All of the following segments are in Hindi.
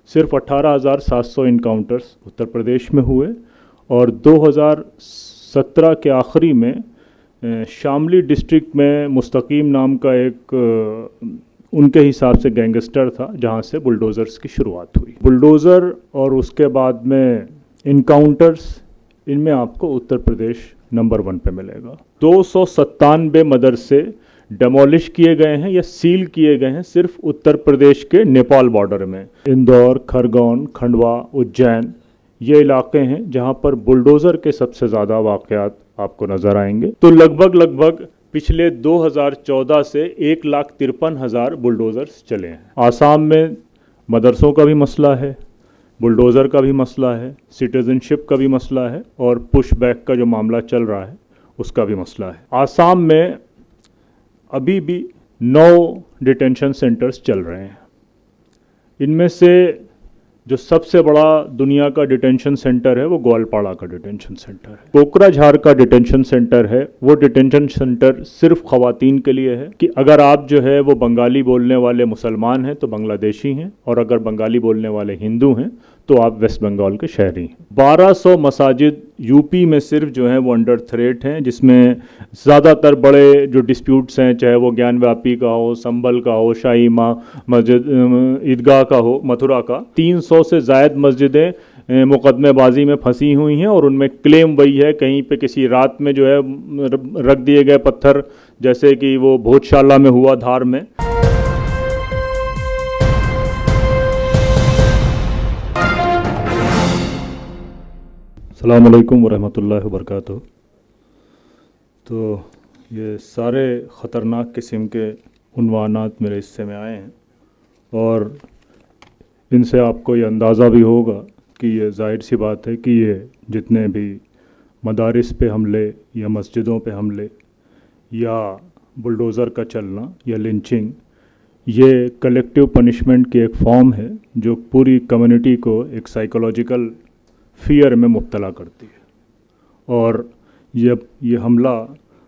सिर्फ 18,700 इनकाउंटर्स उत्तर प्रदेश में हुए और 2017 के आखिरी में शामली डिस्ट्रिक्ट में मुस्तकीम नाम का एक उनके हिसाब से गैंगस्टर था जहां से बुलडोज़र्स की शुरुआत हुई। बुलडोज़र और उसके बाद में इनकाउंटर्स, इनमें आपको उत्तर प्रदेश नंबर 1 पे मिलेगा। 297 मदरसे डेमोलिश किए गए हैं या सील किए गए हैं सिर्फ उत्तर प्रदेश के नेपाल बॉर्डर में। इंदौर, खरगोन, खंडवा, उज्जैन ये इलाके हैं जहां पर बुलडोज़र के सबसे ज़्यादा वाक़यात आपको नज़र आएंगे। तो लगभग पिछले 2014 से 1,53,000 बुलडोज़र्स चले हैं। आसाम में मदरसों का भी मसला है, बुलडोज़र का भी मसला है, सिटीज़नशिप का भी मसला है और पुश बैक का जो मामला चल रहा है उसका भी मसला है। आसाम में अभी भी 9 डिटेंशन सेंटर्स चल रहे हैं। इनमें से जो सबसे बड़ा दुनिया का डिटेंशन सेंटर है वो ग्वालपाड़ा का डिटेंशन सेंटर है। कोकराझार का डिटेंशन सेंटर है, वो डिटेंशन सेंटर सिर्फ ख़वातीन के लिए है कि अगर आप जो है वो बंगाली बोलने वाले मुसलमान हैं तो बांग्लादेशी हैं, और अगर बंगाली बोलने वाले हिंदू हैं तो आप वेस्ट बंगाल के शहरी हैं। 1200 मसाजिद यूपी में सिर्फ जो है वो अंडर थ्रेट हैं, जिसमें ज़्यादातर बड़े जो डिस्प्यूट्स हैं, चाहे वो ज्ञानव्यापी का हो, संभल का हो, शाही माँ मस्जिद, ईदगाह का हो, मथुरा का। 300 से ज़ायद मस्जिदें मुकदमेबाजी में फंसी हुई हैं और उनमें क्लेम वही है, कहीं पे किसी रात में जो है रख दिए गए पत्थर, जैसे कि वो भोजशाला में हुआ धार में। अस्सलाम वालेकुम वरहमतुल्लाहि वबरकातुहू। तो ये सारे ख़तरनाक किस्म के उन्वानात मेरे हिस्से में आए हैं और इनसे आपको ये अंदाज़ा भी होगा कि ये ज़ाहिर सी बात है कि ये जितने भी मदारिस पे हमले या मस्जिदों पे हमले या बुलडोज़र का चलना या लिंचिंग, ये कलेक्टिव पनिशमेंट की एक फॉर्म है जो पूरी कम्युनिटी को एक साइकोलॉजिकल फियर में मुब्तला करती है। और ये हमला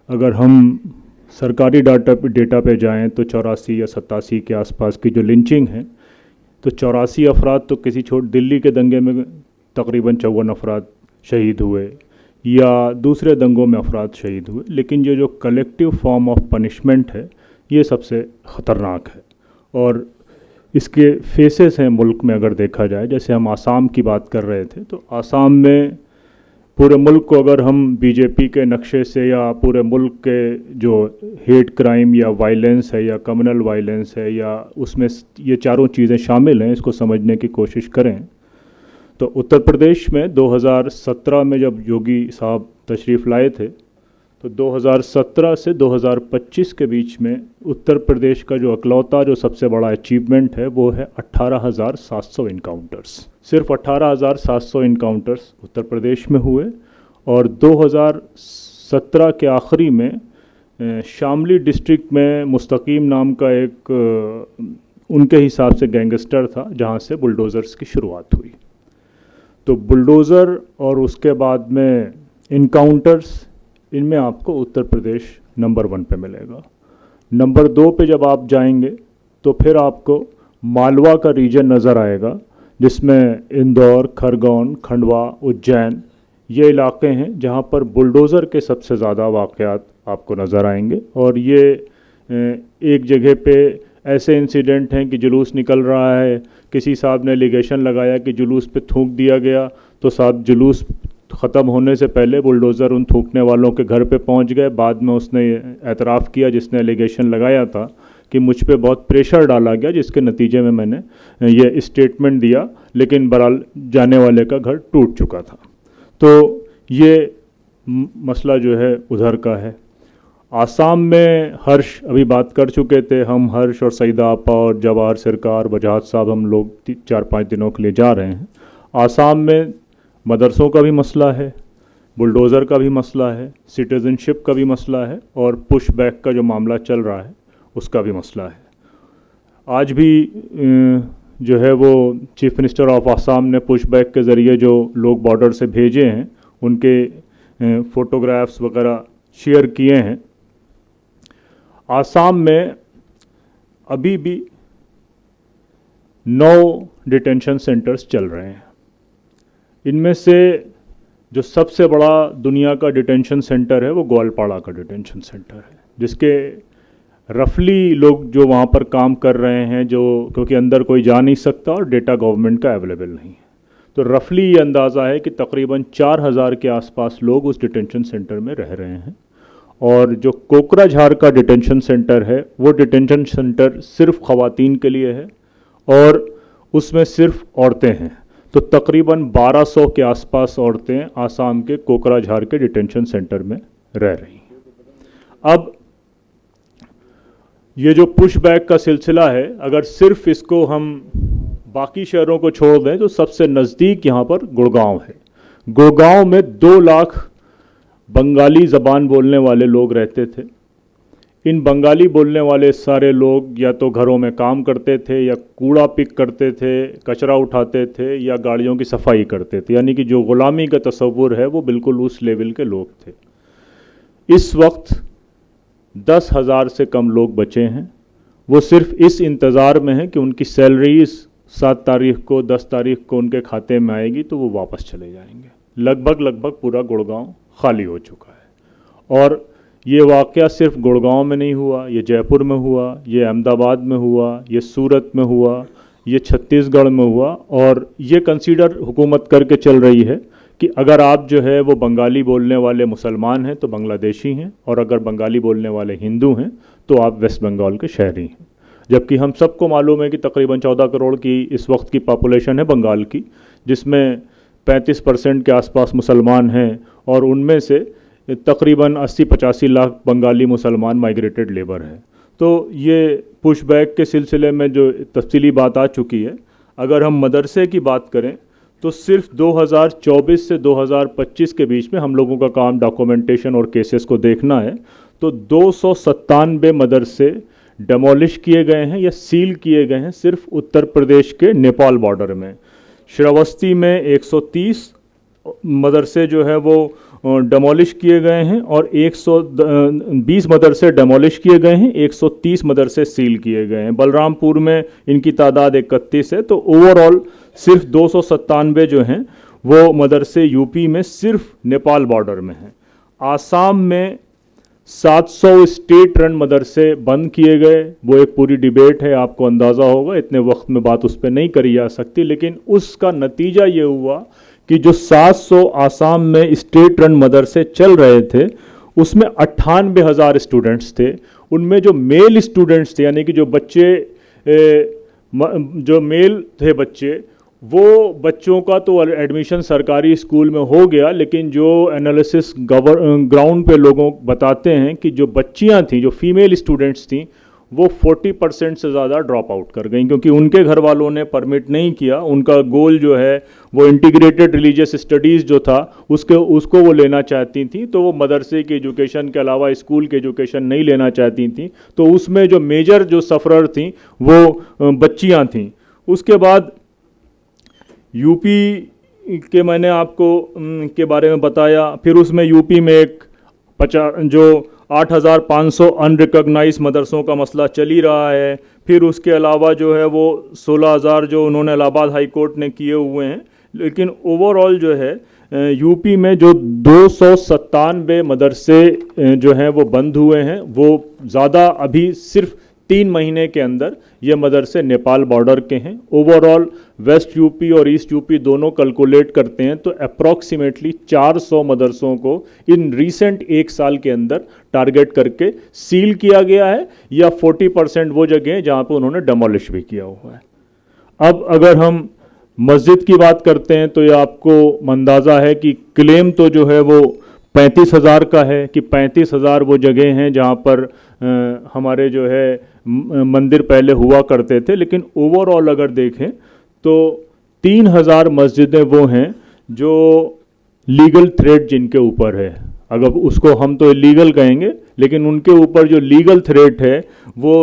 अगर हम सरकारी डेटा पे जाएं तो 84 या 87 के आसपास की जो लिंचिंग है, तो 84 अफराद तो किसी दिल्ली के दंगे में तकरीबन 54 अफराद शहीद हुए या दूसरे दंगों में अफराद शहीद हुए, लेकिन ये जो कलेक्टिव फॉर्म ऑफ पनिशमेंट है ये सबसे ख़तरनाक है। और इसके फेसेस हैं मुल्क में अगर देखा जाए, जैसे हम आसाम की बात कर रहे थे, तो आसाम में पूरे मुल्क को अगर हम बीजेपी के नक्शे से या पूरे मुल्क के जो हेट क्राइम या वायलेंस है या कम्युनल वायलेंस है या उसमें ये चारों चीज़ें शामिल हैं, इसको समझने की कोशिश करें तो उत्तर प्रदेश में 2017 में जब योगी साहब तशरीफ़ लाए थे तो 2017 से 2025 के बीच में उत्तर प्रदेश का जो अकलौता जो सबसे बड़ा अचीवमेंट है वो है 18,700 इनकाउंटर्स। सिर्फ 18,700 इनकाउंटर्स उत्तर प्रदेश में हुए और 2017 के आखिरी में शामली डिस्ट्रिक्ट में मुस्तकीम नाम का एक उनके हिसाब से गैंगस्टर था जहां से बुलडोज़र्स की शुरुआत हुई। तो बुलडोज़र और उसके बाद में इनकाउंटर्स, इनमें आपको उत्तर प्रदेश नंबर 1 पे मिलेगा। नंबर 2 पे जब आप जाएंगे तो फिर आपको मालवा का रीजन नज़र आएगा, जिसमें इंदौर, खरगोन, खंडवा, उज्जैन ये इलाके हैं जहां पर बुलडोज़र के सबसे ज़्यादा वाक़यात आपको नज़र आएंगे। और ये एक जगह पे ऐसे इंसिडेंट हैं कि जुलूस निकल रहा है, किसी साहब ने एलिगेशन लगाया कि जुलूस पे थूक दिया गया, तो साहब जुलूस ख़त्म होने से पहले बुलडोज़र उन थूकने वालों के घर पे पहुंच गए। बाद में उसने एतराफ़ किया, जिसने एलिगेशन लगाया था, कि मुझ पे बहुत प्रेशर डाला गया, जिसके नतीजे में मैंने ये स्टेटमेंट दिया, लेकिन बहरहाल जाने वाले का घर टूट चुका था। तो ये मसला जो है उधर का है। आसाम में हर्ष, अभी बात कर चुके थे हम, हर्ष और सईदा आपा और जवाहर सरकार, वजाहत साहब, हम लोग 4-5 दिनों के लिए जा रहे हैं। आसाम में मदरसों का भी मसला है, बुलडोज़र का भी मसला है, सिटीज़नशिप का भी मसला है और पुश बैक का जो मामला चल रहा है उसका भी मसला है। आज भी जो है वो चीफ मिनिस्टर ऑफ आसाम ने पुश बैक के ज़रिए जो लोग बॉर्डर से भेजे हैं उनके फ़ोटोग्राफ्स वगैरह शेयर किए हैं। आसाम में अभी भी 9 डिटेंशन सेंटर्स चल रहे हैं। इनमें से जो सबसे बड़ा दुनिया का डिटेंशन सेंटर है वो ग्वालपाड़ा का डिटेंशन सेंटर है, जिसके रफली लोग जो वहाँ पर काम कर रहे हैं, जो क्योंकि अंदर कोई जा नहीं सकता और डेटा गवर्नमेंट का अवेलेबल नहीं है, तो रफली ये अंदाज़ा है कि तकरीबन 4000 के आसपास लोग उस डिटेंशन सेंटर में रह रहे हैं। और जो कोकराझार का डिटेंशन सेंटर है वो डिटेंशन सेंटर सिर्फ ख़वातीन के लिए है और उसमें सिर्फ औरतें हैं। तो तकरीबन 1200 के आसपास औरतें आसाम के कोकराझार के डिटेंशन सेंटर में रह रही हैं। अब ये जो पुश बैक का सिलसिला है, अगर सिर्फ इसको हम बाकी शहरों को छोड़ दें तो सबसे नज़दीक यहाँ पर गुड़गांव है। गुड़गांव में 2 लाख बंगाली ज़बान बोलने वाले लोग रहते थे। इन बंगाली बोलने वाले सारे लोग या तो घरों में काम करते थे, या कूड़ा पिक करते थे, कचरा उठाते थे, या गाड़ियों की सफाई करते थे। यानी कि जो ग़ुलामी का तस्वुर है वो बिल्कुल उस लेवल के लोग थे। इस वक्त 10,000 से कम लोग बचे हैं। वो सिर्फ इस इंतज़ार में हैं कि उनकी सैलरीज 7 तारीख को 10 तारीख को उनके खाते में आएगी तो वो वापस चले जाएंगे। लगभग पूरा गुड़गांव खाली हो चुका है। और ये वाक़या सिर्फ गुड़गांव में नहीं हुआ, ये जयपुर में हुआ, ये अहमदाबाद में हुआ, ये सूरत में हुआ, ये छत्तीसगढ़ में हुआ। और ये कंसीडर हुकूमत करके चल रही है कि अगर आप जो है वो बंगाली बोलने वाले मुसलमान हैं तो बांग्लादेशी हैं, और अगर बंगाली बोलने वाले हिंदू हैं तो आप वेस्ट बंगाल के शहरी हैं। जबकि हम सबको मालूम है कि तकरीबन 14 करोड़ की इस वक्त की पॉपुलेशन है बंगाल की, जिसमें 35% के आसपास मुसलमान हैं, और उनमें से तकरीबन 80-85 लाख बंगाली मुसलमान माइग्रेटेड लेबर हैं। तो ये पुश बैक के सिलसिले में जो तफसीली बात आ चुकी है। अगर हम मदरसे की बात करें तो सिर्फ 2024 से 2025 के बीच में हम लोगों का काम डॉक्यूमेंटेशन और केसेस को देखना है, तो 297 मदरसे डेमोलिश किए गए हैं या सील किए गए हैं सिर्फ उत्तर प्रदेश के नेपाल बॉर्डर में। श्रावस्ती में 130 मदरसे जो है वो डेमोलिश किए गए हैं, और 120 मदरसे डेमोलिश किए गए हैं, 130 मदरसे सील किए गए हैं। बलरामपुर में इनकी तादाद 31 है। तो ओवरऑल सिर्फ 297 जो हैं वो मदरसे यूपी में सिर्फ नेपाल बॉर्डर में हैं। आसाम में 700 स्टेट रन मदरसे बंद किए गए। वो एक पूरी डिबेट है, आपको अंदाज़ा होगा, इतने वक्त में बात उस पर नहीं करी जा सकती, लेकिन उसका नतीजा ये हुआ कि जो 700 आसाम में स्टेट रन मदरसे चल रहे थे उसमें 98,000 स्टूडेंट्स थे। उनमें जो मेल स्टूडेंट्स थे, यानी कि जो बच्चे जो मेल थे बच्चे, वो बच्चों का तो एडमिशन सरकारी स्कूल में हो गया, लेकिन जो एनालिसिस ग्राउंड पे लोगों बताते हैं कि जो बच्चियां थीं, जो फीमेल स्टूडेंट्स थीं, वो 40% से ज़्यादा ड्रॉप आउट कर गई, क्योंकि उनके घर वालों ने परमिट नहीं किया। उनका गोल जो है वो इंटीग्रेटेड रिलीजियस स्टडीज़ जो था उसको वो लेना चाहती थी, तो वो मदरसे की एजुकेशन के अलावा स्कूल की एजुकेशन नहीं लेना चाहती थी। तो उसमें जो मेजर जो सफ़रर थी वो बच्चियाँ थीं। उसके बाद यूपी के मैंने आपको के बारे में बताया। फिर उसमें यूपी में एक जो 8,500 अनरिकॉग्नाइज मदरसों का मसला चल ही रहा है। फिर उसके अलावा जो है वो 16,000 जो उन्होंने इलाहाबाद हाई कोर्ट ने किए हुए हैं। लेकिन ओवरऑल जो है यूपी में जो 297 मदरसे जो हैं वो बंद हुए हैं, वो ज़्यादा अभी सिर्फ 3 महीने के अंदर ये मदरसे नेपाल बॉर्डर के हैं। ओवरऑल वेस्ट यूपी और ईस्ट यूपी दोनों कैलकुलेट करते हैं तो अप्रॉक्सीमेटली 400 मदरसों को इन रीसेंट 1 साल के अंदर टारगेट करके सील किया गया है, या 40% वो जगह जहाँ पे उन्होंने डेमोलिश भी किया हुआ है। अब अगर हम मस्जिद की बात करते हैं तो ये आपको अंदाज़ा है कि क्लेम तो जो है वो 35,000 का है, कि 35,000 वो जगह हैं जहाँ पर हमारे जो है मंदिर पहले हुआ करते थे। लेकिन ओवरऑल अगर देखें तो 3,000 मस्जिदें वो हैं जो लीगल थ्रेट जिनके ऊपर है। अगर उसको हम तो इलीगल कहेंगे, लेकिन उनके ऊपर जो लीगल थ्रेट है वो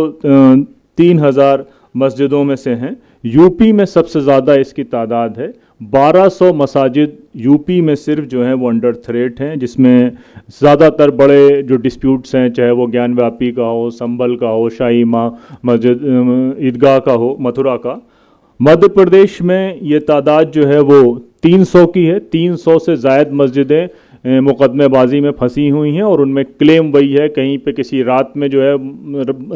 3,000 मस्जिदों में से हैं। यूपी में सबसे ज़्यादा इसकी तादाद है। 1200 मसाजिद यूपी में सिर्फ जो हैं वो अंडर थ्रेट हैं, जिसमें ज़्यादातर बड़े जो डिस्प्यूट्स हैं, चाहे वो ज्ञानव्यापी का हो, संबल का हो, शाही माँ मस्जिद ईदगाह का हो, मथुरा का, मध्य प्रदेश में ये तादाद जो है वो 300 की है। 300 से ज़ायद मस्जिदें मुकदमेबाजी में फंसी हुई हैं और उनमें क्लेम वही है, कहीं पे किसी रात में जो है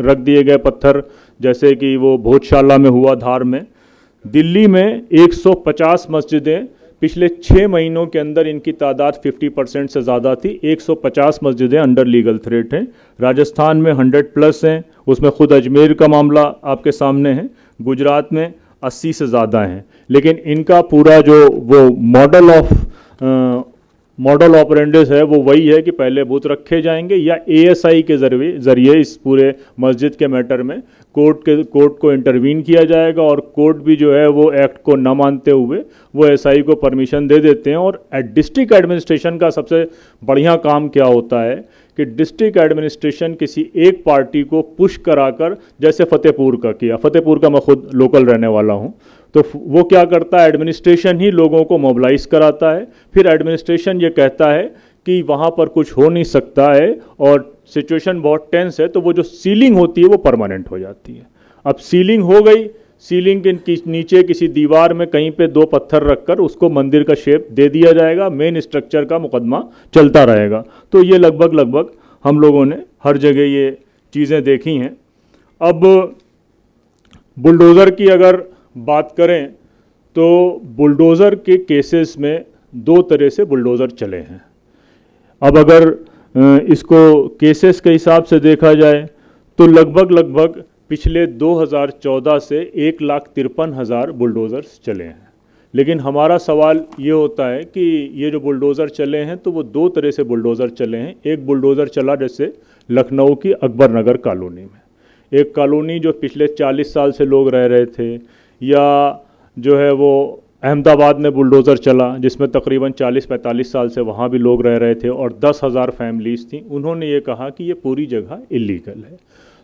रख दिए गए पत्थर, जैसे कि वो भोजशाला में हुआ धार में। दिल्ली में 150 मस्जिदें, पिछले 6 महीनों के अंदर इनकी तादाद 50% से ज़्यादा थी। 150 मस्जिदें अंडर लीगल थ्रेट हैं। राजस्थान में 100+ हैं, उसमें खुद अजमेर का मामला आपके सामने है। गुजरात में 80 से ज़्यादा हैं। लेकिन इनका पूरा जो वो मॉडल ऑपरेंडिस है वो वही है कि पहले बूथ रखे जाएंगे या एएसआई के ज़रिए इस पूरे मस्जिद के मैटर में कोर्ट को इंटरवीन किया जाएगा और कोर्ट भी जो है वो एक्ट को न मानते हुए वो एसआई को परमिशन दे देते हैं। और डिस्ट्रिक्ट एडमिनिस्ट्रेशन का सबसे बढ़िया काम क्या होता है कि डिस्ट्रिक्ट एडमिनिस्ट्रेशन किसी एक पार्टी को पुश कराकर, जैसे फतेहपुर का किया, फतेहपुर का मैं खुद लोकल रहने वाला हूँ, तो वो क्या करता है, एडमिनिस्ट्रेशन ही लोगों को मोबिलाइज कराता है। फिर एडमिनिस्ट्रेशन ये कहता है कि वहाँ पर कुछ हो नहीं सकता है और सिचुएशन बहुत टेंस है, तो वो जो सीलिंग होती है वो परमानेंट हो जाती है। अब सीलिंग हो गई, सीलिंग के नीचे किसी दीवार में कहीं पे 2 पत्थर रखकर उसको मंदिर का शेप दे दिया जाएगा, मेन स्ट्रक्चर का मुकदमा चलता रहेगा। तो ये लगभग हम लोगों ने हर जगह ये चीज़ें देखी हैं। अब बुलडोज़र की अगर बात करें तो बुलडोज़र के केसेस में 2 तरह से बुलडोज़र चले हैं। अब अगर इसको केसेस के हिसाब से देखा जाए तो लगभग पिछले 2014 से 1,53,000 बुलडोज़र्स चले हैं। लेकिन हमारा सवाल ये होता है कि ये जो बुलडोज़र चले हैं तो वो 2 तरह से बुलडोज़र चले हैं। एक बुलडोज़र चला जैसे लखनऊ की अकबर नगर कॉलोनी में, एक कॉलोनी जो पिछले 40 साल से लोग रह रहे थे, या जो है वो अहमदाबाद में बुलडोज़र चला जिसमें तकरीबन 40-45 साल से वहाँ भी लोग रह रहे थे और 10,000 फैमिलीज़ थी। उन्होंने ये कहा कि ये पूरी जगह इलीगल है।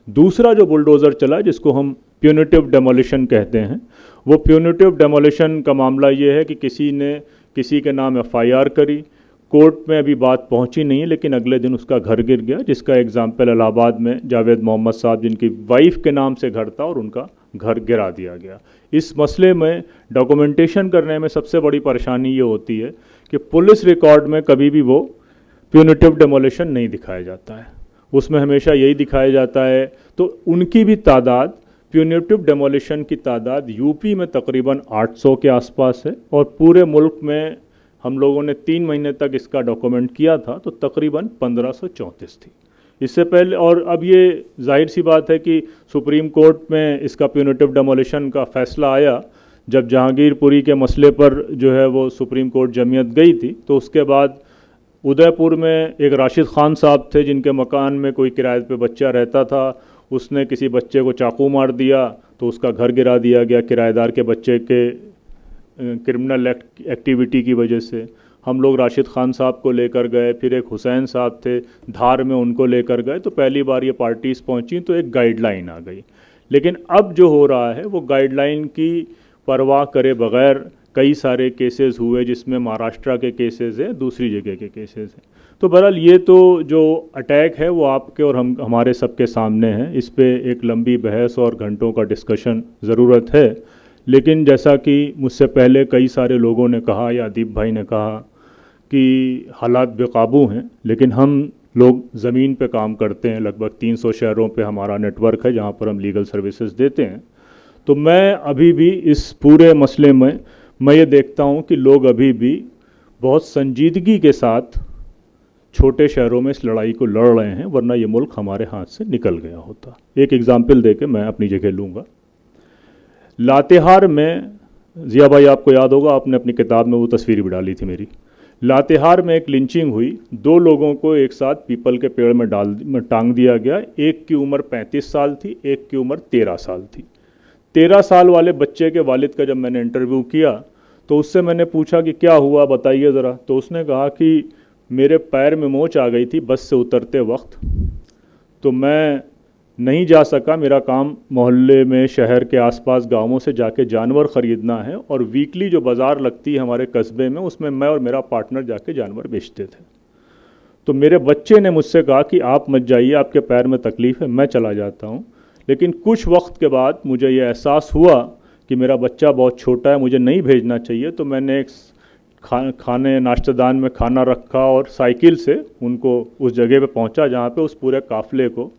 दूसरा जो बुलडोज़र चला जिसको हम प्यूनिटिव डेमोलिशन कहते हैं, वो प्यूनिटिव डेमोलिशन का मामला ये है कि किसी ने किसी के नाम एफआईआर करी, कोर्ट में अभी बात पहुंची नहीं है, लेकिन अगले दिन उसका घर गिर गया, जिसका एग्जाम्पल इलाहाबाद में जावेद मोहम्मद साहब जिनकी वाइफ के नाम से घर था और उनका घर गिरा दिया गया। इस मसले में डॉक्यूमेंटेशन करने में सबसे बड़ी परेशानी ये होती है कि पुलिस रिकॉर्ड में कभी भी वो प्यूनिटिव डेमोलिशन नहीं दिखाया जाता है, उसमें हमेशा यही दिखाया जाता है। तो उनकी भी तादाद, प्यूनिटिव डेमोलिशन की तादाद यूपी में तकरीबन 800 के आसपास है और पूरे मुल्क में हम लोगों ने 3 महीने तक इसका डॉक्यूमेंट किया था तो तकरीबन 1534 थी इससे पहले। और अब ये जाहिर सी बात है कि सुप्रीम कोर्ट में इसका प्यूनिटिव डेमोलिशन का फैसला आया जब जहांगीरपुरी के मसले पर जो है वो सुप्रीम कोर्ट जमीयत गई थी। तो उसके बाद उदयपुर में एक राशिद खान साहब थे जिनके मकान में कोई किराए पे बच्चा रहता था, उसने किसी बच्चे को चाकू मार दिया तो उसका घर गिरा दिया गया किराएदार के बच्चे के क्रिमिनल एक्टिविटी की वजह से। हम लोग राशिद खान साहब को लेकर गए, फिर एक हुसैन साहब थे धार में, उनको लेकर गए, तो पहली बार ये पार्टीज़ पहुंची तो एक गाइडलाइन आ गई। लेकिन अब जो हो रहा है वो गाइडलाइन की परवाह करे बगैर कई सारे केसेस हुए जिसमें महाराष्ट्र के केसेस हैं, दूसरी जगह के केसेस हैं। तो बहरहाल ये तो जो अटैक है वो आपके और हमारे सबके सामने है, इस पे एक लंबी बहस और घंटों का डिस्कशन ज़रूरत है। लेकिन जैसा कि मुझसे पहले कई सारे लोगों ने कहा या अदीप भाई ने कहा कि हालात बेकाबू हैं, लेकिन हम लोग ज़मीन पे काम करते हैं। लगभग 300 शहरों पे हमारा नेटवर्क है जहाँ पर हम लीगल सर्विसेज देते हैं। तो मैं अभी भी इस पूरे मसले में मैं ये देखता हूँ कि लोग अभी भी बहुत संजीदगी के साथ छोटे शहरों में इस लड़ाई को लड़ रहे हैं, वरना ये मुल्क हमारे हाथ से निकल गया होता। एक एग्ज़ाम्पल दे के मैं अपनी जगह लूँगा। लातेहार में, जिया भाई आपको याद होगा, आपने अपनी किताब में वो तस्वीर भी डाली थी मेरी। लातेहार में एक लिंचिंग हुई, 2 लोगों को एक साथ पीपल के पेड़ में टांग दिया गया। एक की उम्र 35 साल थी, एक की उम्र 13 साल थी। 13 साल वाले बच्चे के वालिद का जब मैंने इंटरव्यू किया तो उससे मैंने पूछा कि क्या हुआ बताइए ज़रा। तो उसने कहा कि मेरे पैर में मोच आ गई थी बस से उतरते वक्त, तो मैं नहीं जा सका। मेरा काम मोहल्ले में, शहर के आसपास गांवों से जाके जानवर ख़रीदना है और वीकली जो बाज़ार लगती है हमारे कस्बे में, उसमें मैं और मेरा पार्टनर जाके जानवर बेचते थे। तो मेरे बच्चे ने मुझसे कहा कि आप मत जाइए, आपके पैर में तकलीफ़ है, मैं चला जाता हूँ। लेकिन कुछ वक्त के बाद मुझे ये एहसास हुआ कि मेरा बच्चा बहुत छोटा है, मुझे नहीं भेजना चाहिए, तो मैंने एक खाने नाश्तेदान में खाना रखा और साइकिल से उनको उस जगह पे पहुंचा जहाँ पे उस पूरे काफ़िले को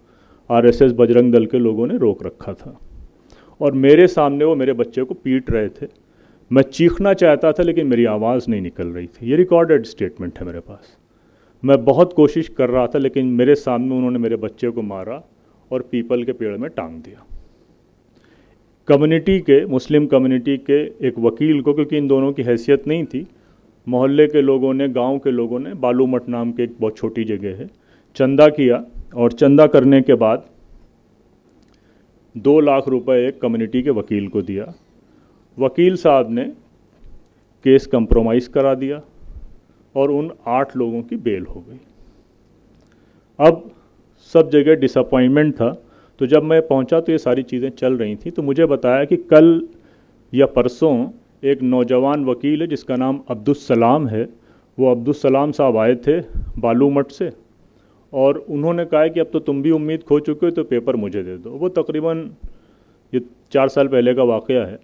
आरएसएस बजरंग दल के लोगों ने रोक रखा था। और मेरे सामने वो मेरे बच्चे को पीट रहे थे। मैं चीखना चाहता था लेकिन मेरी आवाज़ नहीं निकल रही थी। ये रिकॉर्डेड स्टेटमेंट है मेरे पास। मैं बहुत कोशिश कर रहा था लेकिन मेरे सामने उन्होंने मेरे बच्चे को मारा और पीपल के पेड़ में टांग दिया। कम्युनिटी के, मुस्लिम कम्युनिटी के एक वकील को, क्योंकि इन दोनों की हैसियत नहीं थी, मोहल्ले के लोगों ने, गांव के लोगों ने, बालूमठ नाम के एक बहुत छोटी जगह है, चंदा किया और चंदा करने के बाद 2 लाख रुपए एक कम्युनिटी के वकील को दिया। वकील साहब ने केस कंप्रोमाइज़ करा दिया और उन 8 लोगों की बेल हो गई। अब सब जगह डिसअपॉइंटमेंट था। तो जब मैं पहुंचा तो ये सारी चीज़ें चल रही थी। तो मुझे बताया कि कल या परसों एक नौजवान वकील है जिसका नाम अब्दुस्सलाम है, वो अब्दुस्सलाम साहब आए थे बालूमठ से और उन्होंने कहा कि अब तो तुम भी उम्मीद खो चुके हो तो पेपर मुझे दे दो। वो तकरीबन ये 4 साल पहले का वाक़या है।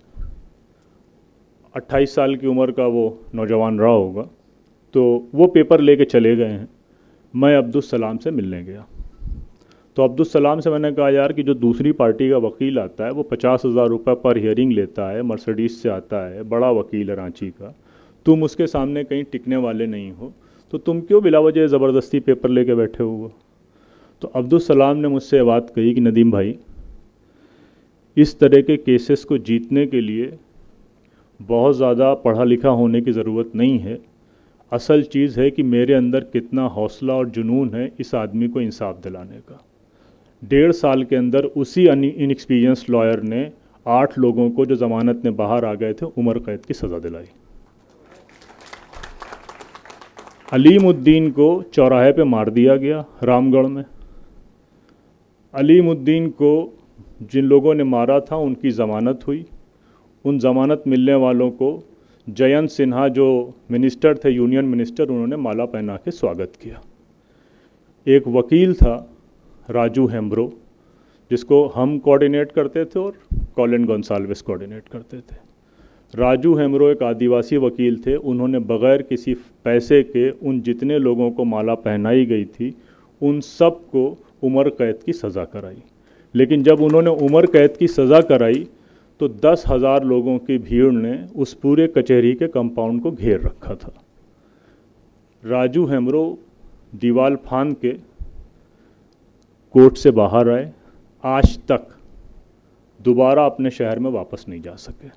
28 साल की उम्र का वो नौजवान रहा होगा। तो वो पेपर लेके चले गए हैं। मैं अब्दुस्सलाम से मिलने गया तो अब्दुस्सलाम से मैंने कहा, यार कि जो दूसरी पार्टी का वकील आता है वो 50,000 रुपये पर हियरिंग लेता है, मर्सिडीज से आता है, बड़ा वकील है रांची का, तुम उसके सामने कहीं टिकने वाले नहीं हो, तो तुम क्यों बिला वजह ज़बरदस्ती पेपर लेके बैठे हो? तो अब्दुस्सलाम ने मुझसे बात कही कि नदीम भाई, इस तरह के केसेस को जीतने के लिए बहुत ज़्यादा पढ़ा लिखा होने की ज़रूरत नहीं है। असल चीज़ है कि मेरे अंदर कितना हौसला और जुनून है इस आदमी को इंसाफ दिलाने का। 1.5 साल के अंदर उसी इनएक्सपीरियंस लॉयर ने 8 लोगों को जो ज़मानत में बाहर आ गए थे उम्र कैद की सज़ा दिलाई। अलीमुद्दीन को चौराहे पे मार दिया गया रामगढ़ में। अलीमुद्दीन को जिन लोगों ने मारा था उनकी ज़मानत हुई। उन ज़मानत मिलने वालों को जयंत सिन्हा जो मिनिस्टर थे, यूनियन मिनिस्टर, उन्होंने माला पहना के स्वागत किया। एक वकील था राजू हेम्ब्रो, जिसको हम कोऑर्डिनेट करते थे और कॉलिन गोंसाल्विस कोऑर्डिनेट करते थे। राजू हेम्ब्रो एक आदिवासी वकील थे। उन्होंने बग़ैर किसी पैसे के उन जितने लोगों को माला पहनाई गई थी उन सब को उम्र कैद की सज़ा कराई। लेकिन जब उन्होंने उम्र कैद की सज़ा कराई तो 10,000 लोगों की भीड़ ने उस पूरे कचहरी के कंपाउंड को घेर रखा था। राजू हेम्ब्रो दीवाल फांद के कोर्ट से बाहर आए, आज तक दोबारा अपने शहर में वापस नहीं जा सके।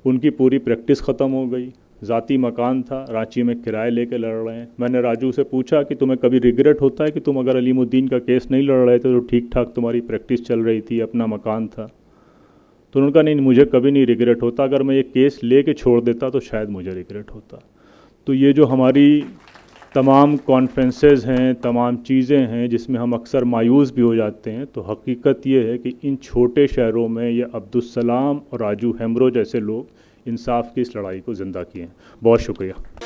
उनकी पूरी प्रैक्टिस ख़त्म हो गई। ज़ाती मकान था, रांची में किराए लेके लड़ रहे हैं। मैंने राजू से पूछा कि तुम्हें कभी रिग्रेट होता है कि तुम अगर अलीमुद्दीन का केस नहीं लड़ रहे थे तो ठीक ठाक तुम्हारी प्रैक्टिस चल रही थी, अपना मकान था? तो उन्होंने कहा, नहीं, मुझे कभी नहीं रिग्रेट होता। अगर मैं ये केस लेके छोड़ देता तो शायद मुझे रिग्रेट होता। तो ये जो हमारी तमाम कॉन्फ्रेंसेस हैं, तमाम चीज़ें हैं जिसमें हम अक्सर मायूस भी हो जाते हैं, तो हकीकत ये है कि इन छोटे शहरों में ये अब्दुस्सलाम और राजू हेम्ब्रो जैसे लोग इंसाफ की इस लड़ाई को ज़िंदा किए हैं। बहुत शुक्रिया।